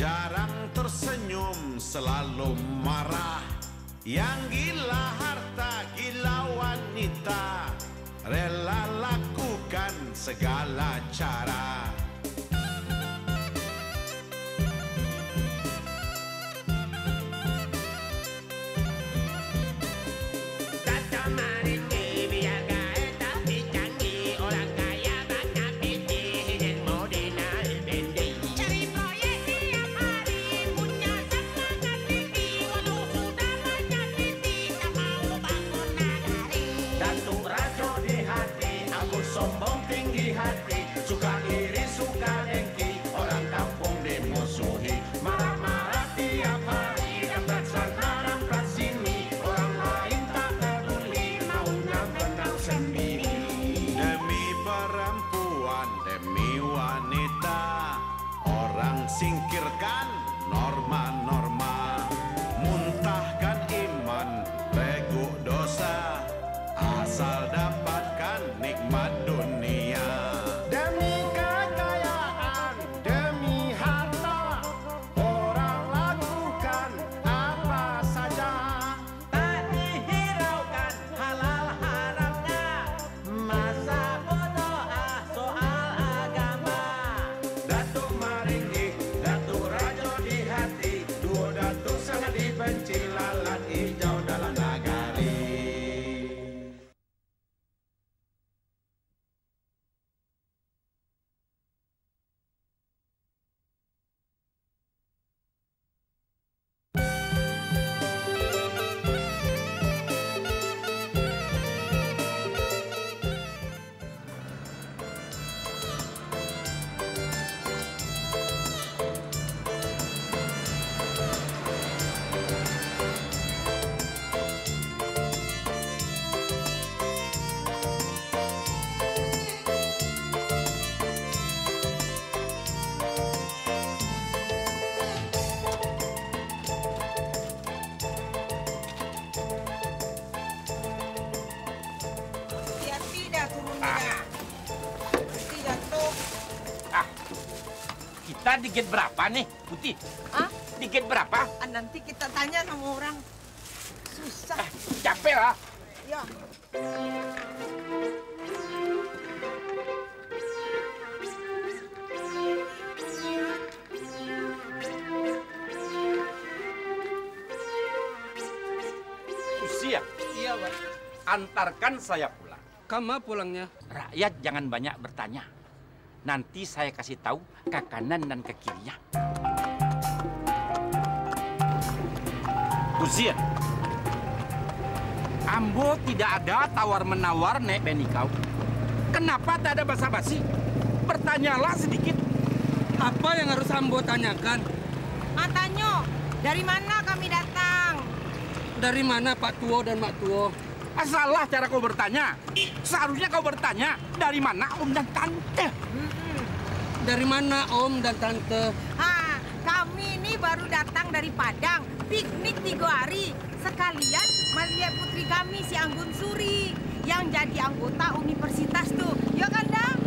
jarang tersenyum, selalu marah. Yang gila harta, gila wanita, rela lakukan segala cara. Singkirkan norma-norma, muntahkan iman, regu dosa, asal dapatkan nikmat dunia. Demi kekayaan, demi harta, orang lakukan apa saja. Tak dihiraukan halal haramnya, masa bodoh soal agama. Datuk Maringgi, Datuk Rajo di hati, dua datuk sangat dibenci, lalat hijau dalam nagari. Hati-hati dah turunnya dah. Nanti jatuh. Kita di gate berapa nih, Putih? Hah? Di gate berapa? Nanti kita tanya sama orang. Susah. Capek lah. Ya. Usia, Iya, Pak. antarkan saya pulang. Kama pulangnya? Rakyat jangan banyak bertanya. Nanti saya kasih tahu ke kanan dan ke kirinya. Usia, Ambo tidak ada tawar-menawar nek beni kau. Kenapa tak ada basa-basi? Bertanyalah sedikit. Apa yang harus Ambo tanyakan? Tanyo, dari mana kami datang? Dari mana Pak Tuo dan Mak Tuo? Salah cara kau bertanya. Seharusnya kau bertanya dari mana Om dan Tante. Dari mana Om dan Tante? Kami ini baru datang dari Padang, piknik 3 hari. Sekalian melihat putri kami si Anggun Suri yang jadi anggota universitas tuh. Ya kan, Dang?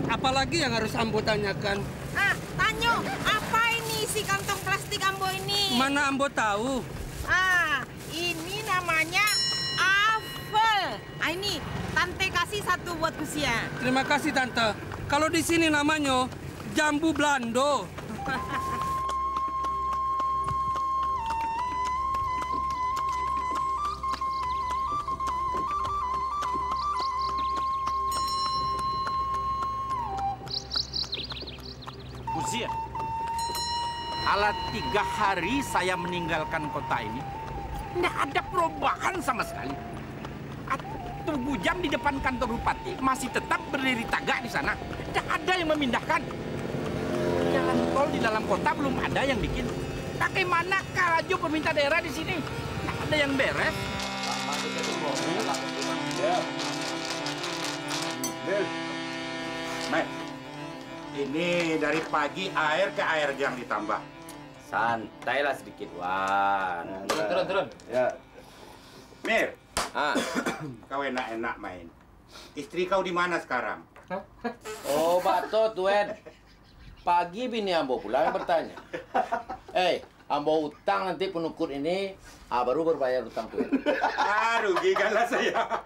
Apalagi yang harus Ambo tanyakan? Tanyo, apa ini isi kantong plastik Ambo ini? Mana Ambo tahu? Ini namanya apel. Ini Tante kasih 1 buat Kusia. Terima kasih Tante. Kalau di sini namanya jambu Belando. Usia, alat 3 hari saya meninggalkan kota ini, tidak ada perubahan sama sekali. Tunggu jam di depan kantor bupati masih tetap berdiri tagak di sana. Tidak ada yang memindahkan. Jalan tol di dalam kota belum ada yang bikin. Bagaimana kalau pemerintah daerah di sini? Tidak ada yang beres. Mek, ini dari pagi air ke air yang ditambah. Santailah sedikit, Wan. Turun. Ya. Mir, kau enak-enak main. Istri kau di mana sekarang? Oh, Bato, Tuen. Pagi bini ambo pula yang bertanya. Ambo utang nanti penukut ini, baru berbayar utang tuh. Rugi kan lah saya.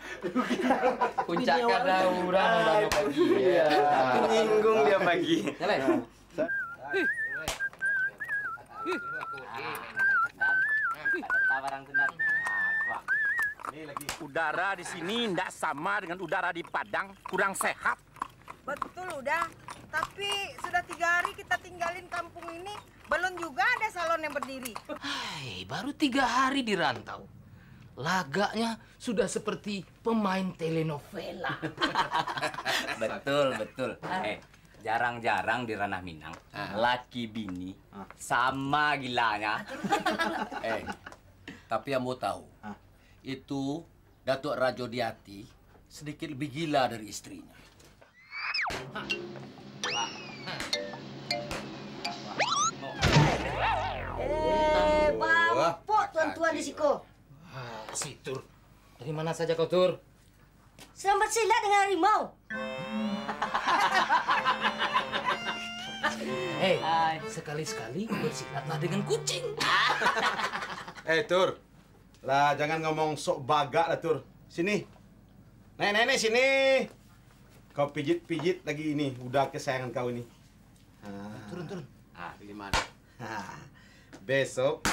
Puncak kada orang pagi. Iya. Menyinggung dia pagi. Udara di sini tidak sama dengan udara di Padang, kurang sehat. Betul udah. Tapi sudah 3 hari kita tinggalin kampung ini, belum juga ada salon yang berdiri. Hai, baru 3 hari di rantau. Lagaknya sudah seperti pemain telenovela. Betul, betul. Jarang-jarang di ranah Minang, laki bini sama gilanya. Tapi ambo tahu, itu Datuk Rajo Diati sedikit lebih gila dari istrinya. Pampok tuan-tuan di Siko. Si Tur, dari mana saja kau Tur? Selamat silat dengan harimau. Sekali-sekali bersilatlah dengan kucing. Tur, lah jangan ngomong sok bagak lah Tur. Sini. Nenek sini. Kau pijit-pijit lagi ini, udah kesayangan kau ini. Turun. Gimana? Besok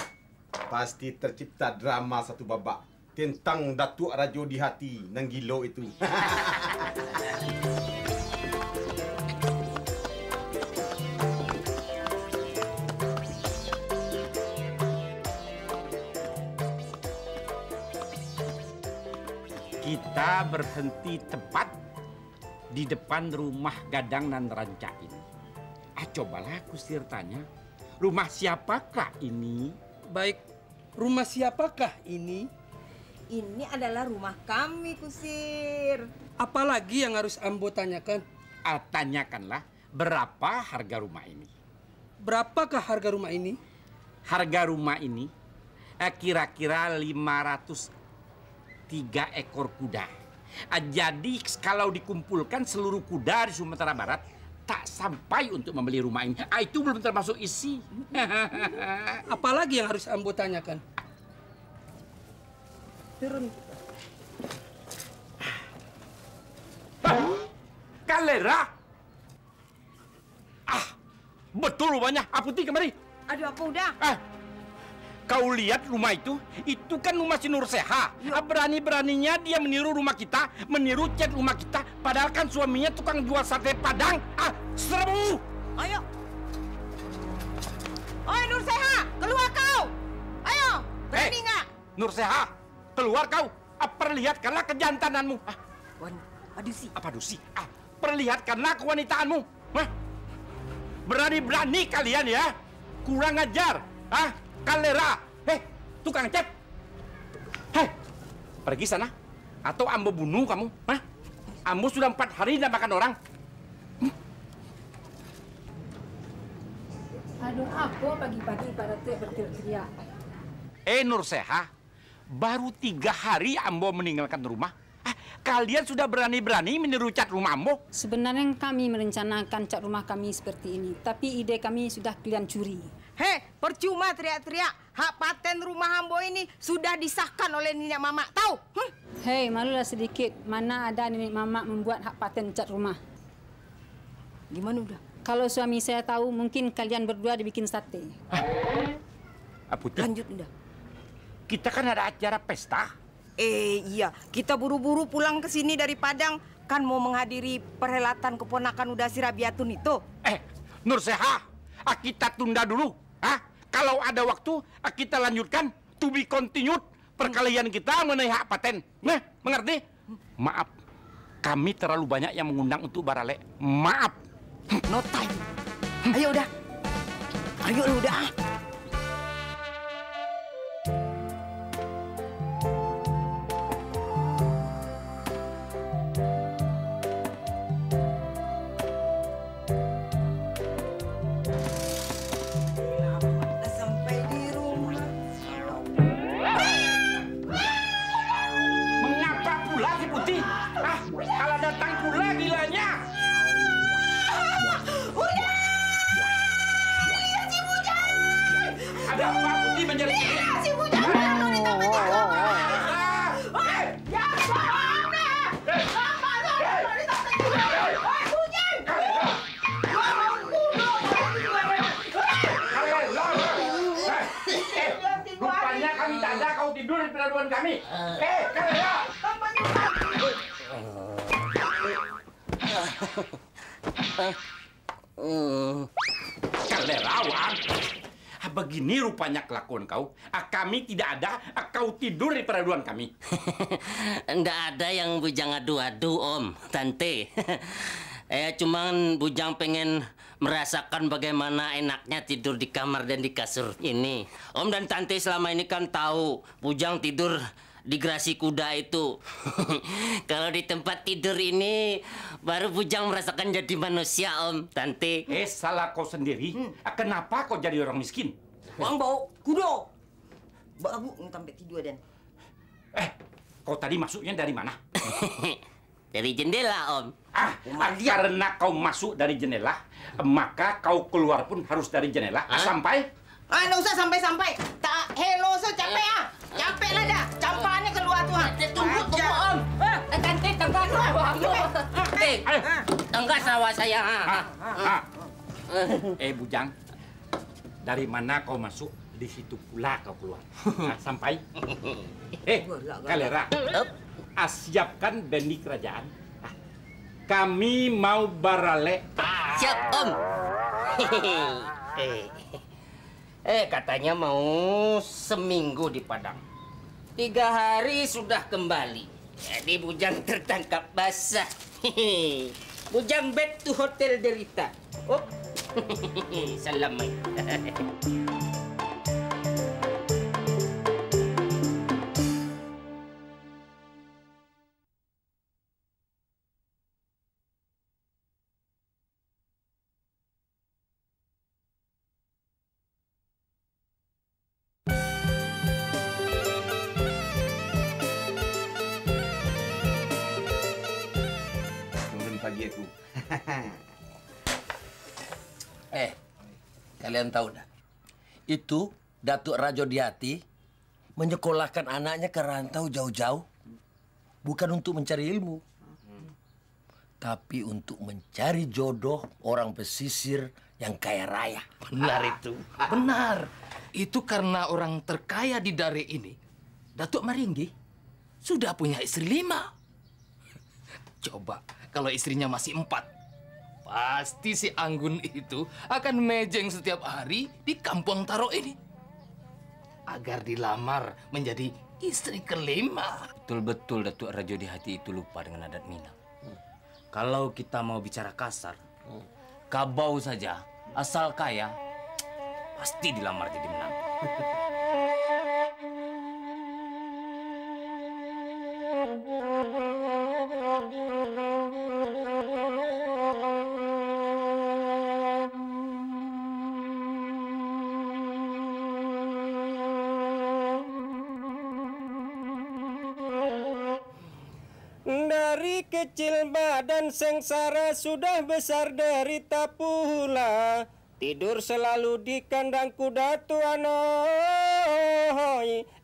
pasti tercipta drama satu babak tentang Datuk Rajo Diati nang gilo itu. Kita berhenti tepat di depan rumah Gadang dan Ranca ini. Cobalah Kusir tanya, rumah siapakah ini? Baik, rumah siapakah ini? Ini adalah rumah kami, Kusir. Apalagi yang harus ambo tanyakan? Tanyakanlah, berapa harga rumah ini? Berapakah harga rumah ini? Harga rumah ini kira-kira 503 ekor kuda. Jadi kalau dikumpulkan seluruh kuda di Sumatera Barat, tak sampai untuk membeli rumah ini. Itu belum termasuk isi. Apalagi yang harus ambo tanyakan? Turun. Kalera. Betul rumahnya. Putih kemari. Aduh, apa udah? Kau lihat rumah itu kan rumah si Nur Seha. Berani-beraninya dia meniru rumah kita, meniru cat rumah kita, padahal kan suaminya tukang jual sate Padang. Serbu! Ayo. Oi, Nur Seha, keluar kau. Ayo, berani nggak? Nur Seha, keluar kau. Perlihatkanlah kejantananmu. Adusi. Apa dusi? Perlihatkanlah kewanitaanmu. Berani-berani kalian ya. Kurang ajar. Kalera. Tukang cat. Pergi sana. Atau ambo bunuh kamu. Ambo sudah 4 hari tidak makan orang. Aduh, apa pagi-pagi pada berteriak-teriak? Nur Seha, baru 3 hari ambo meninggalkan rumah. Kalian sudah berani-berani meniru cat rumah ambo? Sebenarnya kami merencanakan cat rumah kami seperti ini, tapi ide kami sudah kalian curi. Percuma teriak-teriak. Hak paten rumah ambo ini sudah disahkan oleh nenek mama, tahu? Malulah sedikit. Mana ada nenek mama membuat hak paten cat rumah. Gimana udah? Kalau suami saya tahu, mungkin kalian berdua dibikin sate. Putih. Lanjut udah. Kita kan ada acara pesta. Iya, kita buru-buru pulang ke sini dari Padang, kan mau menghadiri perhelatan keponakan Uda Sirabiatun itu. Nur Seha, kita tunda dulu. Kalau ada waktu, kita lanjutkan. To be continued perkalian kita mengenai hak paten. Mengerti? Maaf, kami terlalu banyak yang mengundang untuk barale. Maaf. No time. Ayo udah. Ayo lu udah. Kalau datang pula gilanya. tidur di peraduan kami. Kalera! Kalerawan, begini rupanya kelakuan kau. Kami tidak ada, kau tidur di peraduan kami. Nggak ada yang Bujang adu-adu, Om, Tante. Cuman Bujang pengen merasakan bagaimana enaknya tidur di kamar dan di kasur ini. Om dan Tante selama ini kan tahu Bujang tidur di gerasi kuda itu. Kalau di tempat tidur ini baru Bujang merasakan jadi manusia, Om, Tante. Salah kau sendiri. Kenapa kau jadi orang miskin? Bang bau kuda. Baru sampai tidur dan. Kau tadi masuknya dari mana? Dari jendela, Om. Karena kau masuk dari jendela, maka kau keluar pun harus dari jendela. Sampai? Nggak usah sampai-sampai. Tak hello so capek ah. Capek lah dah. Campaknya keluar tuh. Tunggu, Om. Tante, tangga sawah. Tangga sawah saya. Bujang, dari mana kau masuk, di situ pula kau keluar. Sampai? Kalera, siapkan bendi kerajaan. Kami mau barale. Siap, Om. Katanya mau seminggu di Padang. 3 hari sudah kembali. Jadi Bujang tertangkap basah. Bujang back to Hotel Derita. Oh. Salam. Pagi aku. Kalian tahu dah? Itu Datuk Rajo Diati menyekolahkan anaknya ke rantau jauh-jauh. Bukan untuk mencari ilmu. Tapi untuk mencari jodoh orang pesisir yang kaya raya. Benar itu. Benar. Itu karena orang terkaya di Dare ini, Datuk Maringgi, sudah punya istri 5. Coba kalau istrinya masih 4, pasti si Anggun itu akan mejeng setiap hari di kampung Taro ini. Agar dilamar menjadi istri ke-5. Betul-betul Datuk Rajo Diati itu lupa dengan adat Minang. Kalau kita mau bicara kasar, kabau saja, asal kaya, pasti dilamar jadi menantu. Dari kecil badan sengsara, sudah besar derita pula. Tidur selalu di kandang kuda tuanoi.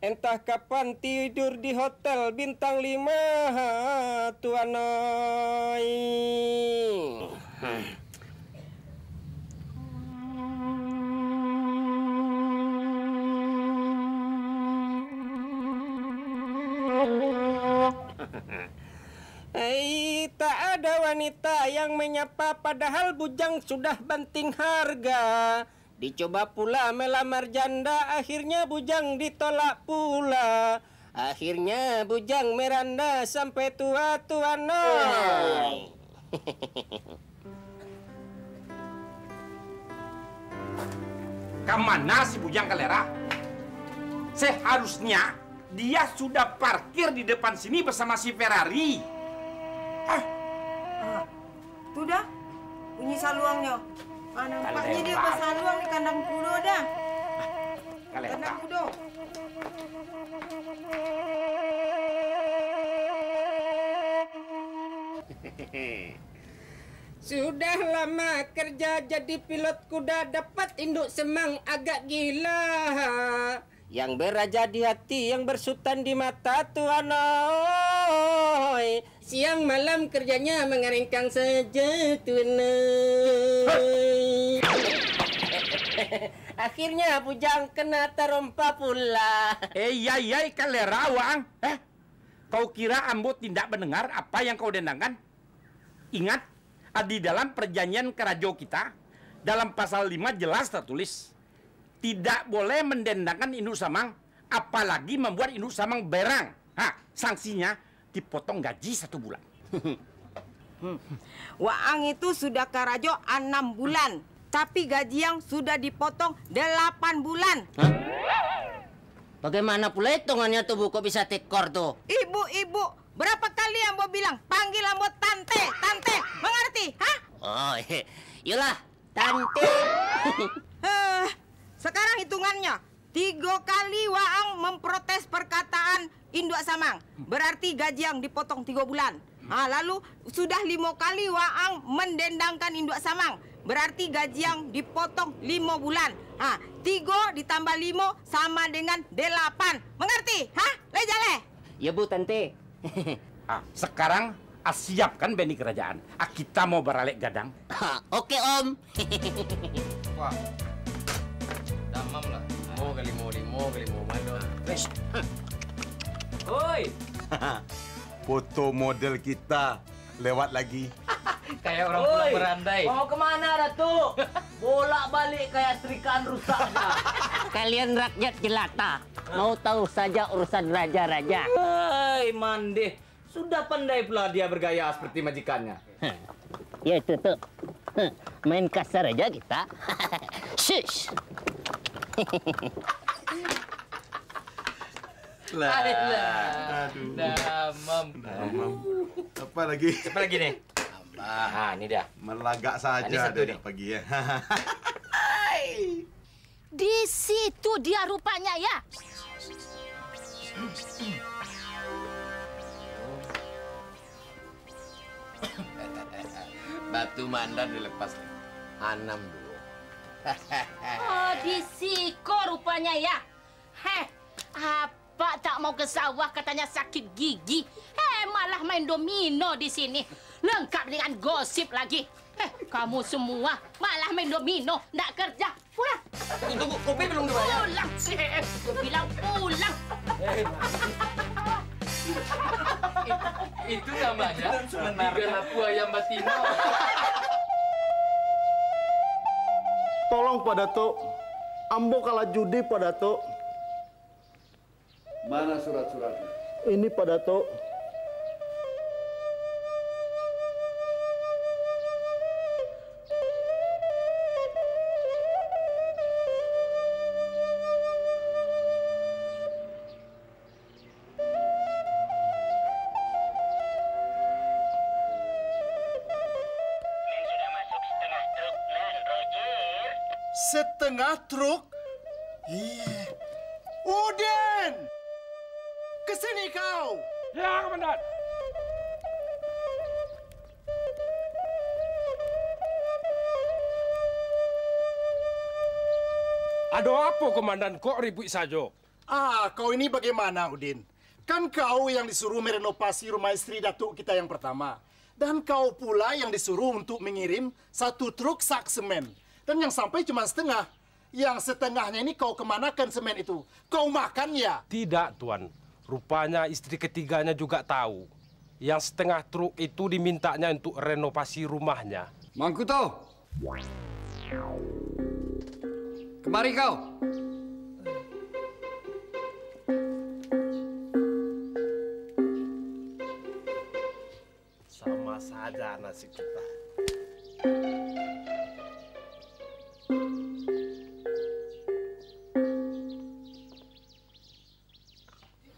Entah kapan tidur di hotel bintang 5 tuanoi. Tak ada wanita yang menyapa, padahal Bujang sudah banting harga. Dicoba pula melamar janda, akhirnya Bujang ditolak pula. Akhirnya Bujang meranda sampai tua-tua noi. Kemana si Bujang Kalera? Seharusnya dia sudah parkir di depan sini bersama si Ferrari. Tuh dah, bunyi saluangnya. Nampaknya dia bersaluang di kandang kuda dah. Kandang kuda. Sudah lama kerja jadi pilot kuda, dapat induk semang agak gila. Yang beraja di hati, yang bersutan di mata tuanoi. Siang malam kerjanya mengeringkang saja tuanoi. Akhirnya bujang kena terompa pula. Iya, kalerawang. Kau kira Ambo tidak mendengar apa yang kau dendangkan? Ingat, di dalam perjanjian kerajo kita, dalam pasal 5 jelas tertulis, tidak boleh mendendangkan induk samang, apalagi membuat induk samang berang. Sanksinya dipotong gaji 1 bulan. Waang itu sudah karajo 6 bulan, tapi gaji yang sudah dipotong 8 bulan. Bagaimana pula hitungannya tuh, Bu? Kok bisa tekor tuh? Ibu, berapa kali Ambo bilang panggil Ambo tante, mengerti? Hah? Oh, yolah, tante. Sekarang hitungannya 3 kali Waang memprotes perkataan induk samang, berarti gaji yang dipotong 3 bulan. Lalu sudah 5 kali Waang mendendangkan induk samang, berarti gaji yang dipotong 5 bulan. 3 ditambah 5 sama dengan 8. Mengerti? Lejale? Ya, Bu, tante. Sekarang siapkan benih kerajaan. Kita mau beralek gadang. Oke, Om. Wah, damam lah. Mau kali mau mandor. Oi. Foto model kita lewat lagi. Kayak orang pulang berandai. Mau kemana, Datuk? Bolak-balik kayak setrikaan rusak. Kalian rakyat jelata. Mau tahu saja urusan raja-raja. Hei, Mande. Sudah pandai pula dia bergaya seperti majikannya. Ya, itu tuh. Main kasar aja kita. Shush. Aduh. Damam. Apa lagi? Apa lagi nih? Ini dia. Melagak saja Ini satu dia nih. pagi ya. Di situ dia rupanya ya. Batu mandan dilepas. 6 dulu. Oh, di siko rupanya ya. Apa tak mau ke sawah katanya sakit gigi. Malah main domino di sini. Lengkap dengan gosip lagi. Kamu semua malah main domino, nggak kerja. Pulang. Tunggu, kopi belum dibayar. Pulang. Gue bilang pulang. Itu namanya tiga lapu ayam betina. Tolong Pak Datuk, Ambo kalah judi Pak Datuk. Mana surat-suratnya? Ini Pak Datuk. Setengah truk? Iya. Udin! Kesini kau! Ya, Komandan. Ada apa, Komandan? Kok ribut saja? Kau ini bagaimana, Udin? Kan kau yang disuruh merenovasi rumah istri Datuk kita yang pertama. Dan kau pula yang disuruh untuk mengirim 1 truk sak semen. Dan yang sampai cuma setengah. Yang setengahnya ini kau kemanakan semen itu? Kau makan ya? Tidak, Tuan. Rupanya istri ketiganya juga tahu. Yang setengah truk itu dimintanya untuk renovasi rumahnya. Mangkuto! Kemari kau! Sama saja nasib kita.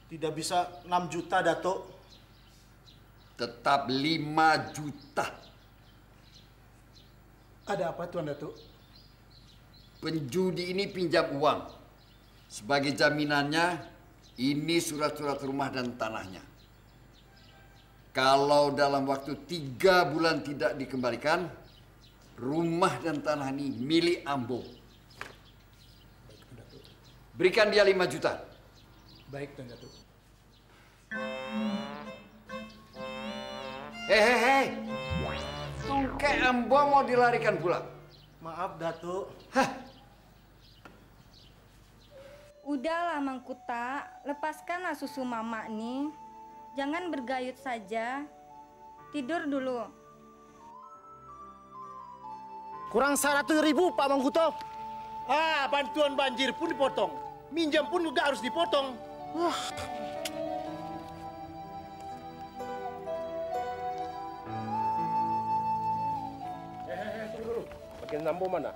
Tidak bisa 6 juta, Datuk. Tetap 5 juta. Ada apa, Tuan Datuk? Penjudi ini pinjam uang. Sebagai jaminannya, ini surat-surat rumah dan tanahnya. Kalau dalam waktu 3 bulan tidak dikembalikan, rumah dan tanah ini milik Ambo. Berikan dia 5 juta. Baik, Tuan Datuk. Hei. Tungkai Ambo mau dilarikan pulang. Maaf, Datuk. Udahlah Mangkuta, lepaskanlah susu mama nih. Jangan bergayut saja. Tidur dulu. Kurang 100.000 Pak Mangkuto. Bantuan banjir pun dipotong. Minjam pun juga harus dipotong. Tunggu dulu. Bagian Sambo mana?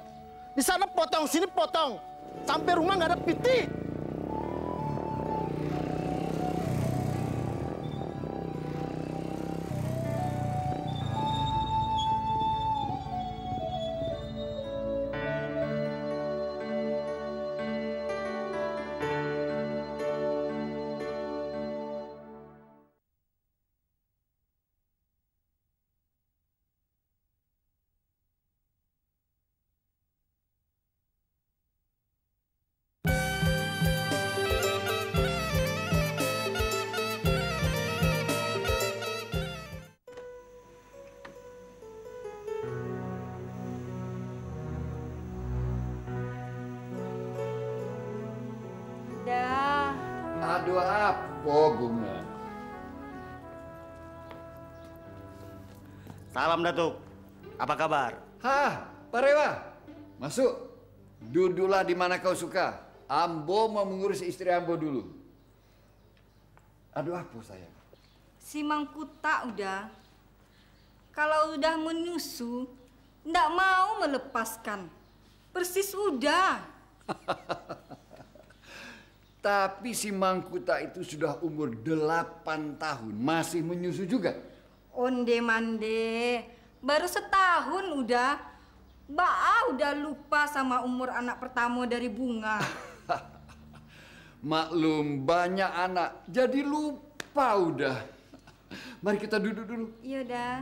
Di sana potong, sini potong. Sampai rumah nggak ada pitik. Aduh, apa Bunga? Salam Datuk. Apa kabar? Hah, Pak Rewa. Masuk. Duduklah di mana kau suka. Ambo mau mengurus istri Ambo dulu. Aduh, apa sayang? Si Mangkuta udah. Kalau udah menyusu, ndak mau melepaskan. Persis udah. Tapi si Mangkuta itu sudah umur 8 tahun, masih menyusu juga. Onde mande, baru setahun udah. Udah lupa sama umur anak pertama dari Bunga. Maklum banyak anak, jadi lupa udah. Mari kita duduk dulu. Iya dah.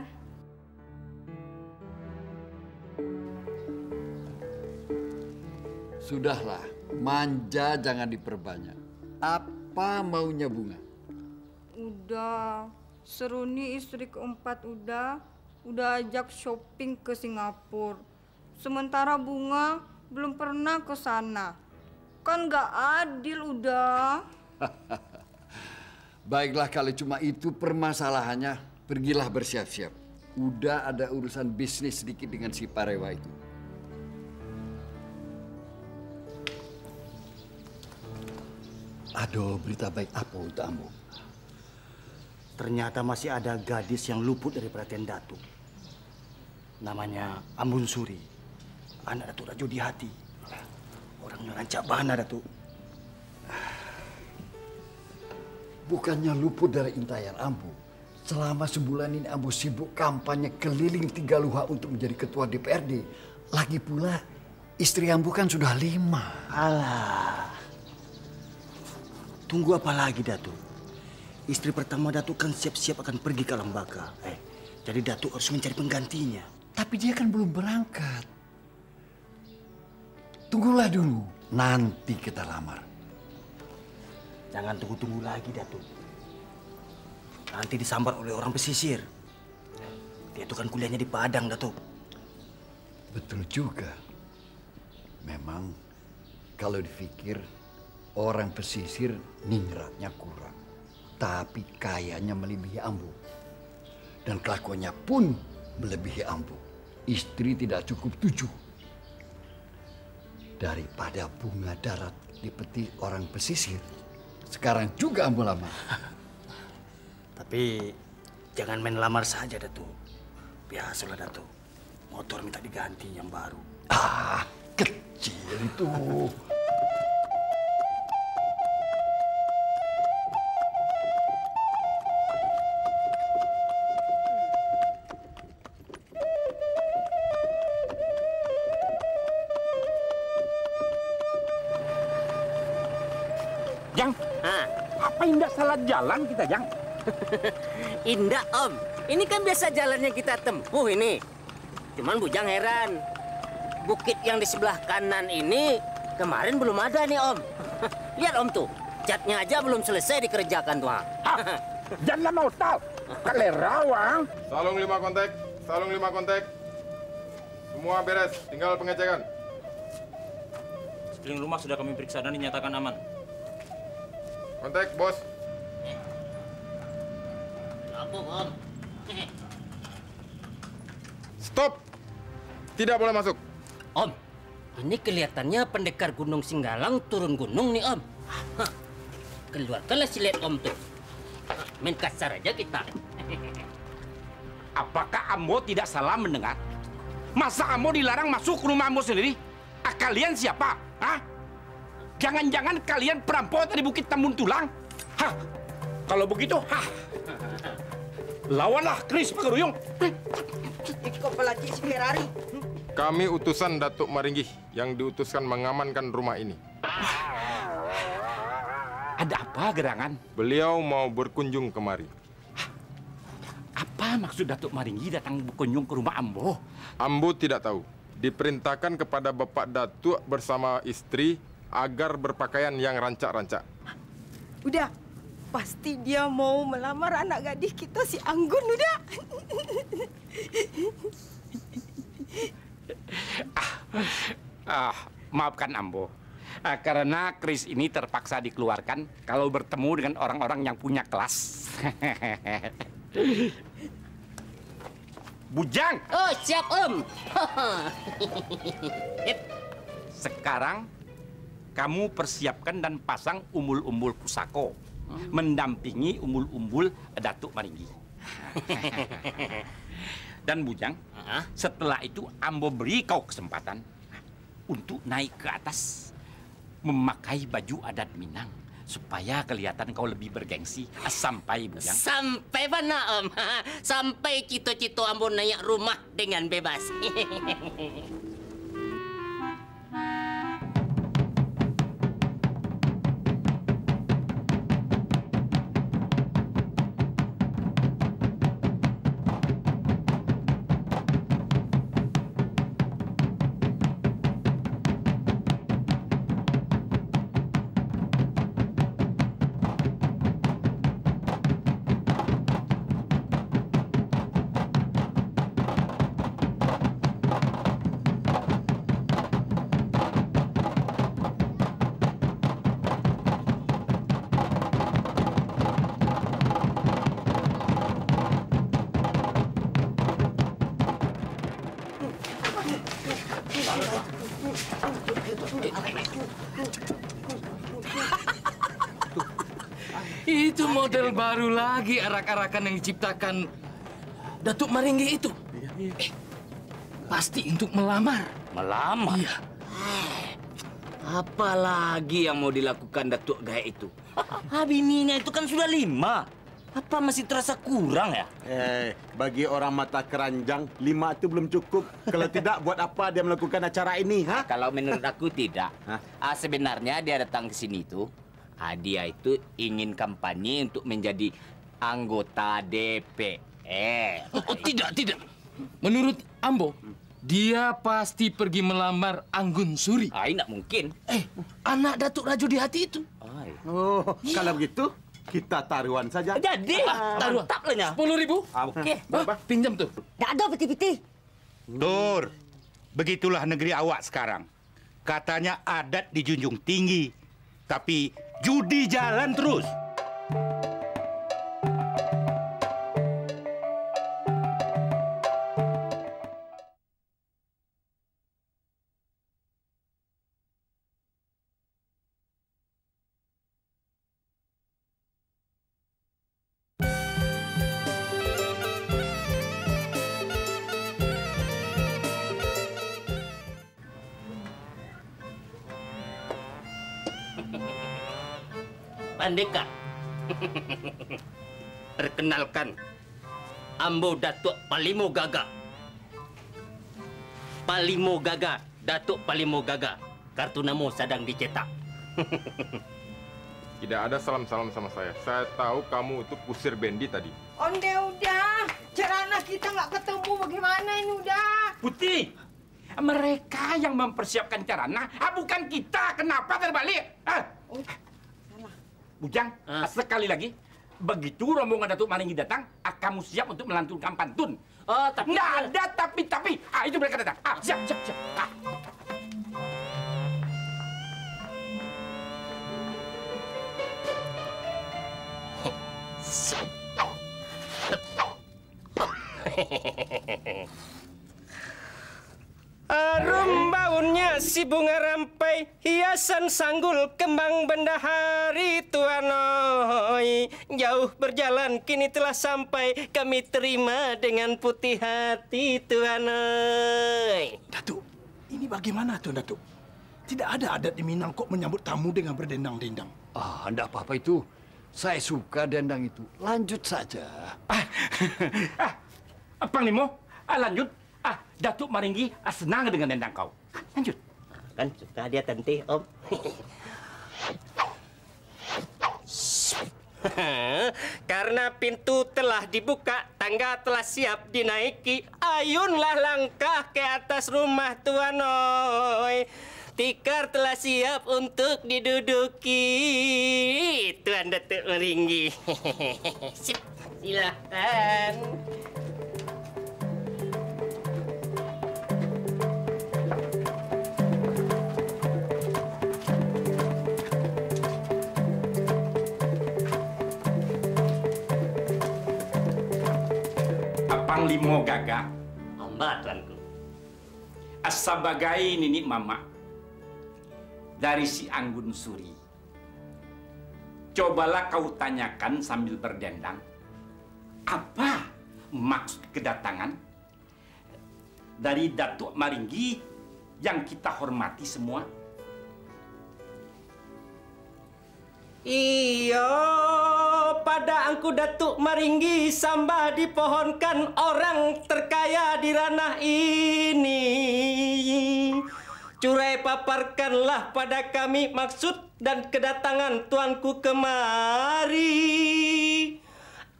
Sudahlah, manja jangan diperbanyak. Apa maunya Bunga? Udah, seru nih istri keempat udah ajak shopping ke Singapura. Sementara Bunga belum pernah ke sana. Kan nggak adil udah. Baiklah kalau cuma itu permasalahannya, pergilah bersiap-siap. Udah ada urusan bisnis sedikit dengan si Parewa itu. Aduh, berita baik apa untuk Ambo? Ternyata masih ada gadis yang luput dari perhatian Datuk. Namanya Ambun Suri, anak Datuk Rajo di Hati. Orang yang rancak bana, Datuk. Bukannya luput dari intayan Ambo. Selama sebulan ini Ambo sibuk kampanye keliling Tigaluha untuk menjadi ketua DPRD. Lagi pula istri Ambo kan sudah 5. Alah. Tunggu apa lagi, Datuk? Istri pertama Datuk kan siap-siap akan pergi ke alam baka. Jadi Datuk harus mencari penggantinya. Tapi dia kan belum berangkat. Tunggulah dulu, nanti kita lamar. Jangan tunggu-tunggu lagi, Datuk. Nanti disambar oleh orang pesisir. Dia itu kan kuliahnya di Padang, Datuk. Betul juga. Memang kalau dipikir orang pesisir ningratnya kurang. Tapi kayanya melebihi Ambo. Dan kelakuannya pun melebihi Ambo. Istri tidak cukup 7. Daripada Bunga darat dipeti orang pesisir. Sekarang juga Ambo lamar. Tapi jangan main lamar saja, Datuk. Biasalah, Datuk. Motor minta diganti yang baru. Kecil itu. Jang, apa indah salah jalan kita, Jang? Indah, Om. Ini kan biasa jalannya kita tempuh ini. Cuman Bujang heran. Bukit yang di sebelah kanan ini kemarin belum ada nih, Om. Lihat, Om tuh. Catnya aja belum selesai dikerjakan tuh. Jangan mau tahu. Kalerawang. Salung 5 kontak. Salung 5 kontak. Semua beres, tinggal pengecekan. Sekeliling rumah sudah kami periksa dan dinyatakan aman. Kontak, bos. Apa, Om? Stop! Tidak boleh masuk. Om, ini kelihatannya pendekar Gunung Singgalang turun gunung nih, Om. Hah, keluarkanlah silet Om tuh. Main kasar aja kita. Apakah Ambo tidak salah mendengar? Masa Ambo dilarang masuk ke rumah Ambo sendiri? Kalian siapa? Hah? Jangan-jangan kalian perampok dari Bukit Tambun Tulang? Hah? Kalau begitu, hah? Lawanlah Kris Pageruyung. Ikut pelacik si Ferrari. Kami utusan Datuk Maringgih yang diutuskan mengamankan rumah ini. Ada apa gerangan? Beliau mau berkunjung kemari. Apa maksud Datuk Maringgi datang berkunjung ke rumah Ambo? Ambo tidak tahu. Diperintahkan kepada Bapak Datuk bersama istri agar berpakaian yang rancak-rancak. Udah, pasti dia mau melamar anak gadis kita si Anggun, udah. Maafkan Ambo. Karena Kris ini terpaksa dikeluarkan kalau bertemu dengan orang-orang yang punya kelas. Bujang! Oh, siap, Om. Sekarang kamu persiapkan dan pasang umbul-umbul pusako mendampingi umbul-umbul Datuk Maringgi. Dan Bujang, setelah itu Ambo beri kau kesempatan untuk naik ke atas memakai baju adat Minang supaya kelihatan kau lebih bergengsi. Sampai Bujang. Sampai mana, Om? Sampai cito-cito Ambo naik rumah dengan bebas. Itu model baru lagi arak-arakan yang diciptakan Datuk Maringgi itu. Pasti untuk melamar. Melamar? Iya. Apalagi yang mau dilakukan Datuk Gaya itu? Bininya itu kan sudah 5. Apa masih terasa kurang ya? Bagi orang mata keranjang, 5 itu belum cukup. Kalau tidak, buat apa dia melakukan acara ini? Ha? Kalau menurut aku tidak. Sebenarnya dia datang ke sini itu, dia itu ingin kampanye untuk menjadi anggota DPR. Oh, tidak. Menurut Ambo, dia pasti pergi melamar Anggun Suri. Tidak mungkin. Anak Datuk Rajo di Hati itu. Oh, kalau begitu, kita taruhan saja. Jadi, taruhan. Tak lah 10.000. Oke. Pinjam tuh. Tak ada peti-peti. Dur, begitulah negeri awak sekarang. Katanya adat dijunjung tinggi, tapi judi jalan terus. Pandeka. Perkenalkan, Ambo Datuk Palimo Gaga. Palimo Gaga, Datuk Palimo Gaga. Kartu nama sedang dicetak. Tidak ada salam-salam sama saya. Saya tahu kamu itu kusir bendi tadi. Onde udah, carana kita nggak ketemu bagaimana ini udah. Putih, mereka yang mempersiapkan carana, bukan kita. Kenapa terbalik? Bujang, sekali lagi, begitu rombongan Datuk Maringgi datang, kamu siap untuk melantunkan pantun. Tapi... Nggak ada tapi. Itu mereka datang. Siap. Harum baunya si bunga rampai, hiasan sanggul kembang bendahari Tuan oi. Jauh berjalan kini telah sampai, kami terima dengan putih hati Tuan oi. Datuk, ini bagaimana Tuan Datuk? Tidak ada adat di Minang kok menyambut tamu dengan berdendang-dendang. Ah, enggak apa-apa itu. Saya suka dendang itu. Lanjut saja. Panglima, lanjut. Datuk Maringgi senang dengan dendang kau. Lanjut. Kan suka dia Tante, Om. Karena pintu telah dibuka, tangga telah siap dinaiki. Ayunlah langkah ke atas rumah Tuan oi. Tikar telah siap untuk diduduki. Tuan Datuk Maringgi. Silahkan. Panglima Gagak. Hamba tuanku. Sebagai nini mama dari si Anggun Suri. Cobalah kau tanyakan sambil berdendang. Apa maksud kedatangan dari Datuk Maringgi yang kita hormati semua? Iyo, pada angku Datuk Maringgi sambah dipohonkan orang terkaya di ranah ini. Curai paparkanlah pada kami maksud dan kedatangan tuanku kemari.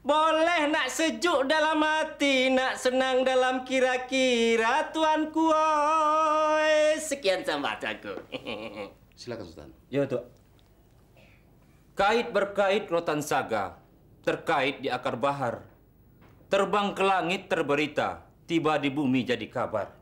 Boleh nak sejuk dalam hati, nak senang dalam kira-kira tuanku. Oi. Sekian sambat aku. Silakan Sultan. Ya, Tuk. Kait berkait rotan saga, terkait di akar bahar. Terbang ke langit terberita, tiba di bumi jadi kabar.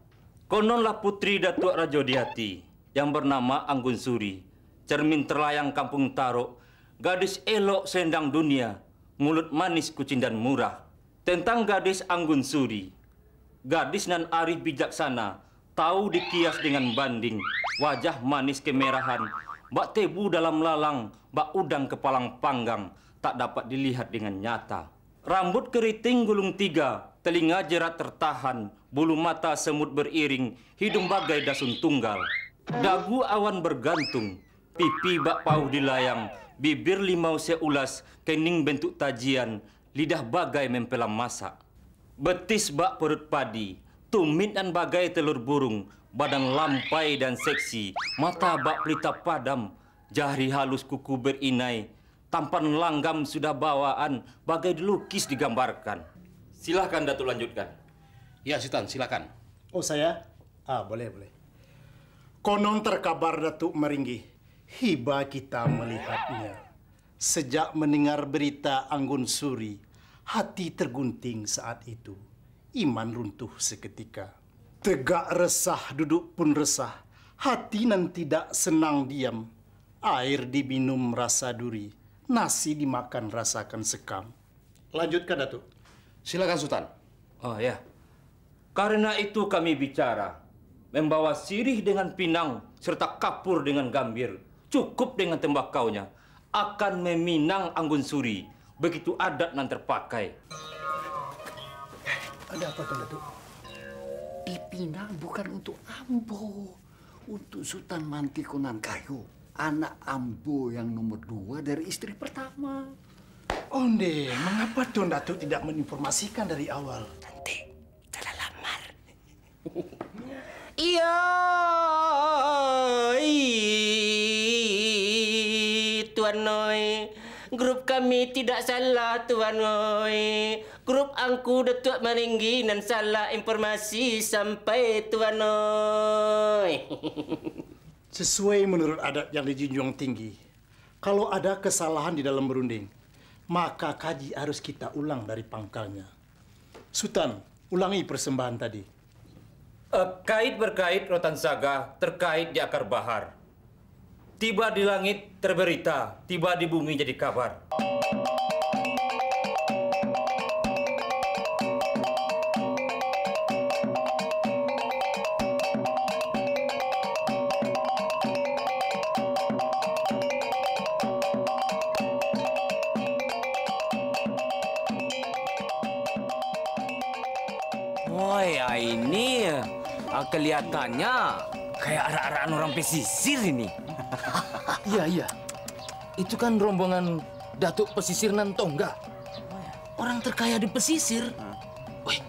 Kononlah putri Datuk Rajo Dihati yang bernama Anggun Suri, cermin terlayang kampung Tarok, gadis elok selendang dunia, mulut manis kucing dan murah. Tentang gadis Anggun Suri, gadis nan arif bijaksana, tahu dikias dengan banding, wajah manis kemerahan, bak tebu dalam lalang, bak udang kepalang panggang, tak dapat dilihat dengan nyata. Rambut keriting gulung tiga, telinga jerat tertahan, bulu mata semut beriring, hidung bagai dasun tunggal. Dagu awan bergantung, pipi bak pauh dilayang, bibir limau seulas, kening bentuk tajian, lidah bagai mempelam masak. Betis bak perut padi, tumit dan bagai telur burung, badan lampai dan seksi, mata bak pelita padam, jari halus kuku berinai, tampan langgam sudah bawaan, bagai dilukis digambarkan. Silahkan Datuk lanjutkan. Ya, Sultan, silakan. Oh, saya? Boleh. Konon terkabar Datuk Maringgi, hiba kita melihatnya. Sejak mendengar berita Anggun Suri, hati tergunting saat itu. Iman runtuh seketika. Tegak resah, duduk pun resah. Hati nan tidak senang diam. Air diminum rasa duri. Nasi dimakan rasakan sekam. Lanjutkan, Datuk. Silakan, Sultan. Oh ya, karena itu kami bicara. Membawa sirih dengan pinang, serta kapur dengan gambir. Cukup dengan tembakaunya. Akan meminang Anggun Suri. Begitu adat nan terpakai. Ada apa, Tuan Datuk? Dipinang bukan untuk Ambo. Untuk Sultan Mantikunan Kayu. Anak Ambo yang nomor 2 dari istri pertama. Onde, mengapa Tuan Datuk tidak menginformasikan dari awal? Iya, Tuan Noi. Grup kami tidak salah, Tuan Noi. Grup angku Datuk Maringgi nan salah informasi sampai, Tuan Noi. Sesuai menurut adat yang dijunjung tinggi, kalau ada kesalahan di dalam berunding, maka kaji harus kita ulang dari pangkalnya. Sultan, ulangi persembahan tadi. Kait berkait rotan saga, terkait di akar bahar. Tiba di langit terberita, tiba di bumi jadi kabar. Oh ya ini kelihatannya kayak arah-arahan orang pesisir ini. Iya. Itu kan rombongan Datuk Pesisir Nantongga. Orang terkaya di pesisir. Wih,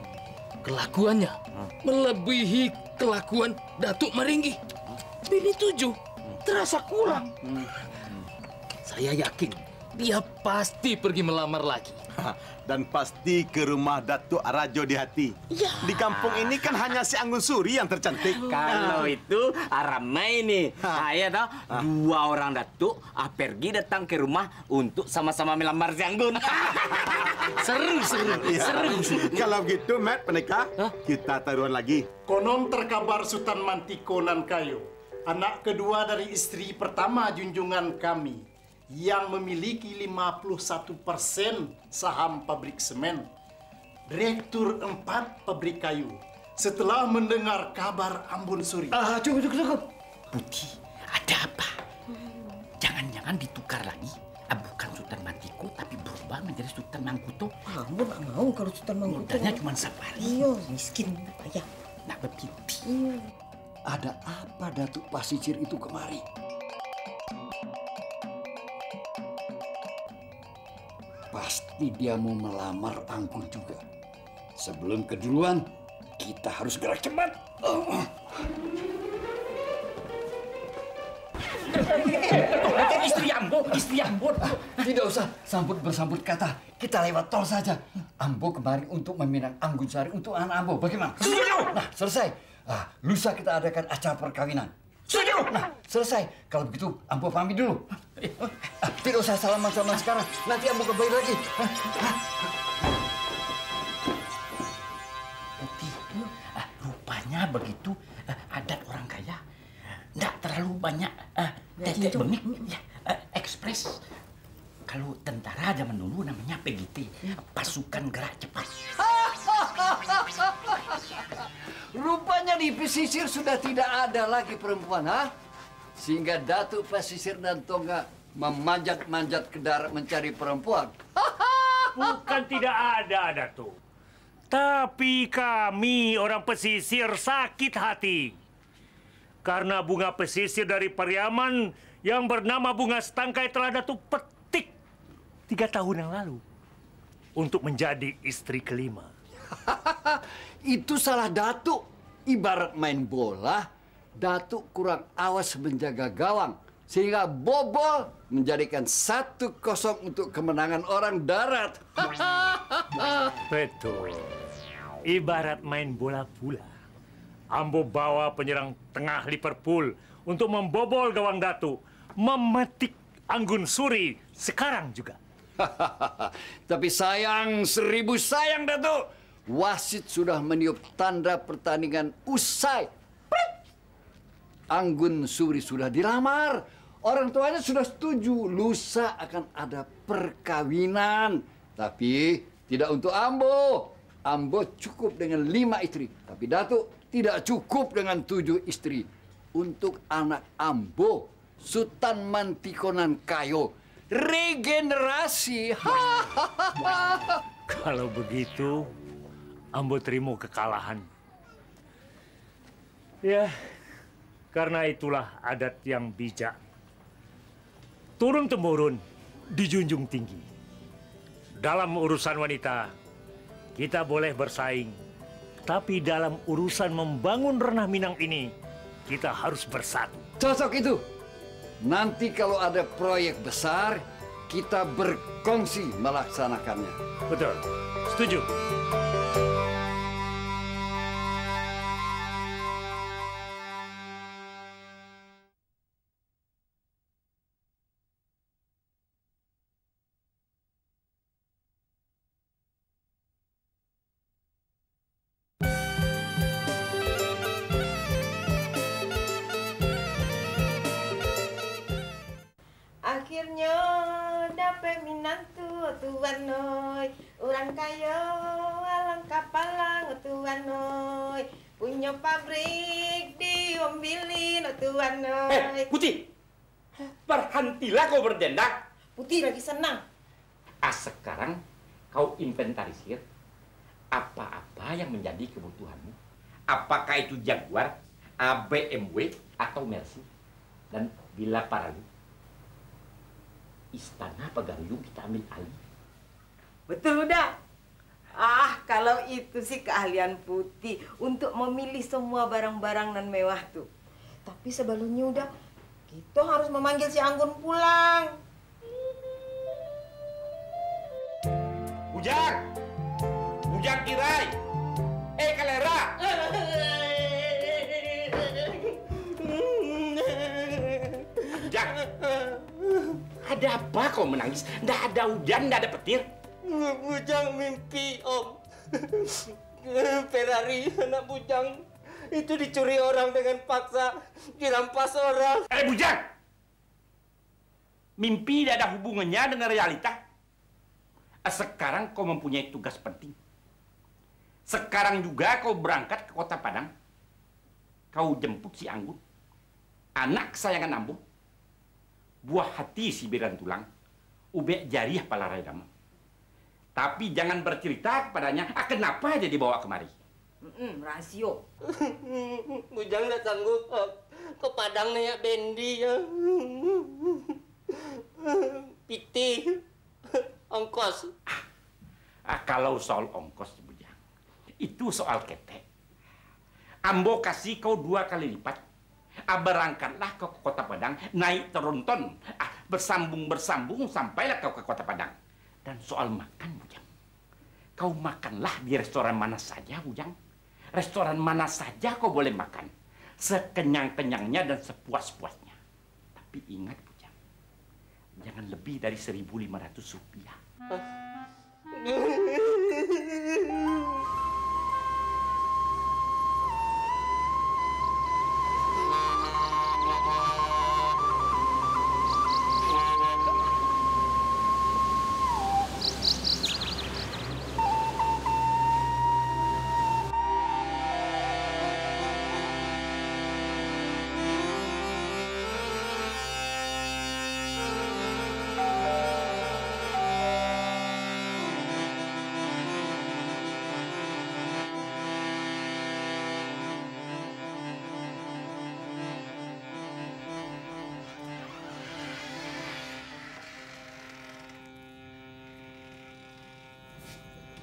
kelakuannya melebihi kelakuan Datuk Maringgi. Pilih 7, terasa kurang. Saya yakin dia pasti pergi melamar lagi. Dan pasti ke rumah Datuk Rajo di Hati. Ya. Di kampung ini kan hanya si Anggun Suri yang tercantik. Kalau itu ramai nih. Saya tahu 2 orang Datuk pergi datang ke rumah untuk sama-sama melamar si Anggun. Seru. Kalau gitu, Matt, Peneka, kita taruhan lagi. Konon terkabar Sultan Mantikonan Kayo, anak kedua dari istri pertama junjungan kami, yang memiliki 51% saham pabrik semen, direktur 4 pabrik kayu, setelah mendengar kabar Ambon Suri. Cukup. Putih, ada apa? Jangan-jangan ditukar lagi? Bukan Sultan Mantiko, tapi berubah menjadi Sultan Mangkuto. Kamu nggak mau kalau Sultan Mangkuto. Modalnya cuma Sapari. Iya, miskin. Payah. Nak berpiti. Iya. Ada apa Datuk Pasisir itu kemari? Pasti dia mau melamar Anggun juga. Sebelum keduluan, kita harus gerak cepat. Istri Ambo. Tidak usah bersambut kata. Kita lewat tol saja. Ambo kemari untuk meminang Anggun Sari untuk anak Ambo. Bagaimana? Setuju. Nah, selesai. Lusa kita adakan acara perkawinan. Setuju. Nah, selesai. Kalau begitu, Ambo pamit dulu. Tidak usah salaman sekarang. Nanti Ambo kembali lagi. Putih, rupanya begitu adat orang kaya. Nggak terlalu banyak tetek bengek, ekspres. Kalau tentara zaman dulu namanya PGT, pasukan gerak cepat. Rupanya di pesisir sudah tidak ada lagi perempuan, sehingga Datuk Pesisir dan Tongga memanjat-manjat ke darat mencari perempuan. Bukan tidak ada, Datuk. Tapi kami orang pesisir sakit hati. Karena bunga pesisir dari Pariaman yang bernama bunga setangkai telah Datuk petik 3 tahun yang lalu untuk menjadi istri kelima. Itu salah Datuk. Ibarat main bola, Datuk kurang awas menjaga gawang. Sehingga bobol menjadikan 1-0 untuk kemenangan orang darat. Betul. Ibarat main bola pula. Ambo bawa penyerang tengah Liverpool untuk membobol gawang Datuk. Memetik Anggun Suri sekarang juga. Tapi sayang, 1000 sayang, Datuk. Wasit sudah meniup tanda pertandingan usai. Anggun Suri sudah dilamar. Orang tuanya sudah setuju. Lusa akan ada perkawinan. Tapi tidak untuk Ambo. Ambo cukup dengan 5 istri. Tapi Datuk tidak cukup dengan 7 istri. Untuk anak Ambo, Sultan Mantikonan Kayo. Regenerasi. Kalau begitu, Ambo terima kekalahan. Ya, karena itulah adat yang bijak. Turun-temurun, dijunjung tinggi. Dalam urusan wanita, kita boleh bersaing. Tapi dalam urusan membangun Renah Minang ini, kita harus bersatu. Cocok itu. Nanti kalau ada proyek besar, kita berkongsi melaksanakannya. Betul. Setuju. Akhirnya dapat minantu tuan noi, orang kaya alang kapalang tuan noi, punya pabrik diombilin tuan noi. Putih, berhentilah kau berdendak. Putih lagi senang. Sekarang kau inventarisir apa-apa yang menjadi kebutuhanmu. Apakah itu Jaguar, BMW, atau Mercy. Dan bila perlu, istana Pagayung kita ambil alih. Betul udah. Kalau itu sih keahlian Putih untuk memilih semua barang-barang nan mewah tuh. Tapi sebelumnya udah, kita harus memanggil si Anggun pulang. Bujang! Bujang Kirai! Kalera! Bujang! Ada apa kau menangis? Nggak ada hujan, nggak ada petir. Bujang mimpi, Om. Ferrari anak Bujang itu dicuri orang dengan paksa, dirampas orang. Bujang! Mimpi tidak ada hubungannya dengan realita. Sekarang kau mempunyai tugas penting. Sekarang juga kau berangkat ke Kota Padang. Kau jemput si Anggun, anak kesayangan Ambo, buah hati si Berantulang, Ubek Jariah Palarai Dama. Tapi jangan bercerita kepadanya, kenapa dia dibawa kemari. Rasio. Bujang nggak sanggup ke Padang nih ya, Bendi ya. Piti, ongkos. Kalau soal ongkos, Bujang, itu soal ketek. Ambo kasih kau 2 kali lipat. Berangkatlah ke Kota Padang, naik tronton, bersambung sampailah kau ke Kota Padang. Dan soal makan, Bujang, kau makanlah di restoran mana saja, Bujang. Restoran mana saja kau boleh makan, sekenyang-kenyangnya dan sepuas-puasnya. Tapi ingat, Bujang, jangan lebih dari 1.500 rupiah.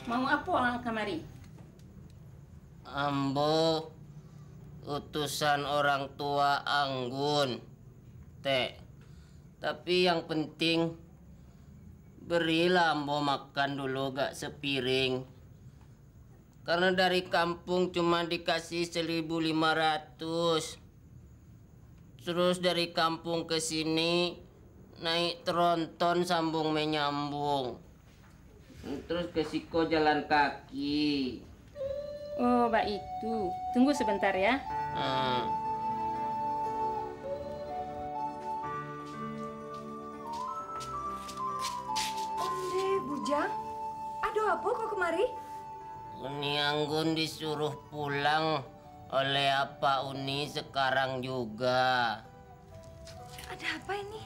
Mau apa orang kemari? Ambo, utusan orang tua Anggun. Tapi yang penting, berilah Ambo makan dulu gak sepiring. Karena dari kampung cuma dikasih 1.500. Terus dari kampung ke sini, naik tronton sambung menyambung. Terus ke Siko jalan kaki. Oh, Mbak itu. Tunggu sebentar ya. Onde, Bujang. Ada apa kau kemari? Uni Anggun disuruh pulang oleh apa Uni sekarang juga. Ada apa ini?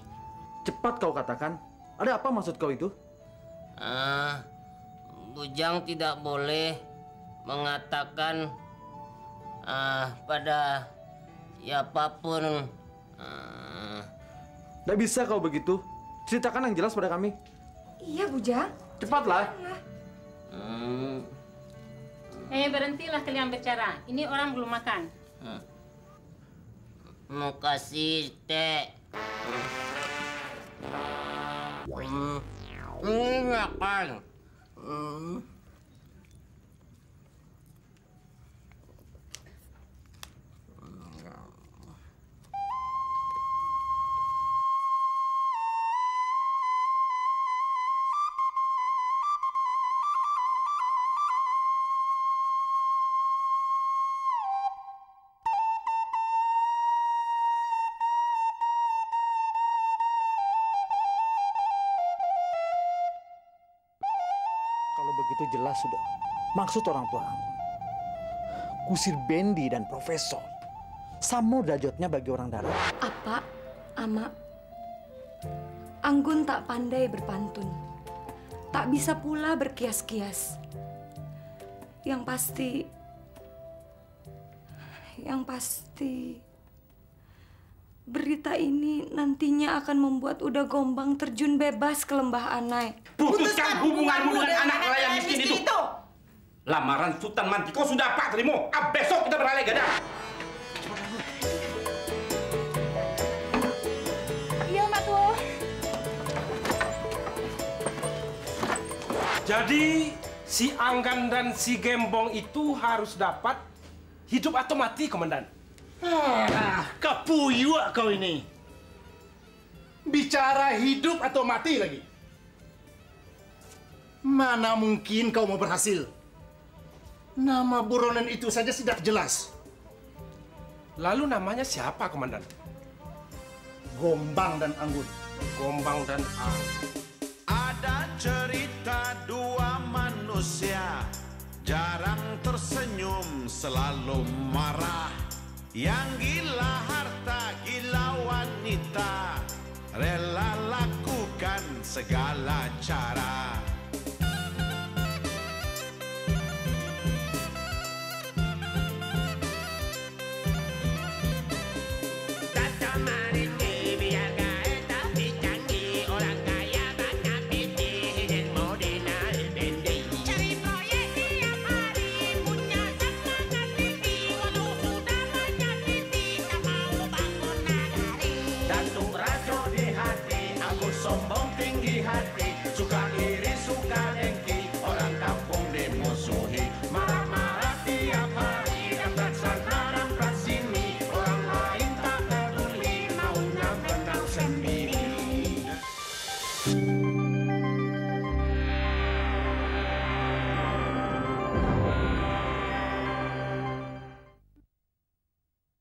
Cepat kau katakan. Ada apa maksud kau itu? Bujang tidak boleh mengatakan pada siapapun. Tidak bisa kau begitu. Ceritakan yang jelas pada kami. Iya, Bujang. Cepatlah. Berhentilah kalian bicara. Ini orang belum makan. Mau kasih teh. Makan. Kalau begitu jelas sudah. Maksud orang tua Anggun. Kusir Bendi dan Profesor. Sama derajatnya bagi orang darat. Apa, Ama? Anggun tak pandai berpantun. Tak bisa pula berkias-kias. Yang pasti berita ini nantinya akan membuat Uda Gombang terjun bebas ke Lembah Anai. Putuskan hubunganmu dengan anak nelayan miskin itu. Lamaran Sultan Mantiko sudah Pak terima. Besok kita beralih gada. Iya, Mak Tuh. Jadi si Anggan dan si Gembong itu harus dapat hidup atau mati, Komandan. Kapuyuk kau ini. Bicara hidup atau mati lagi. Mana mungkin kau mau berhasil? Nama buronan itu saja tidak jelas. Lalu namanya siapa, Komandan? Gombang dan Anggun. Gombang dan Anggun. Ada cerita dua manusia, jarang tersenyum, selalu marah. Yang gila harta, gila wanita, rela lakukan segala cara.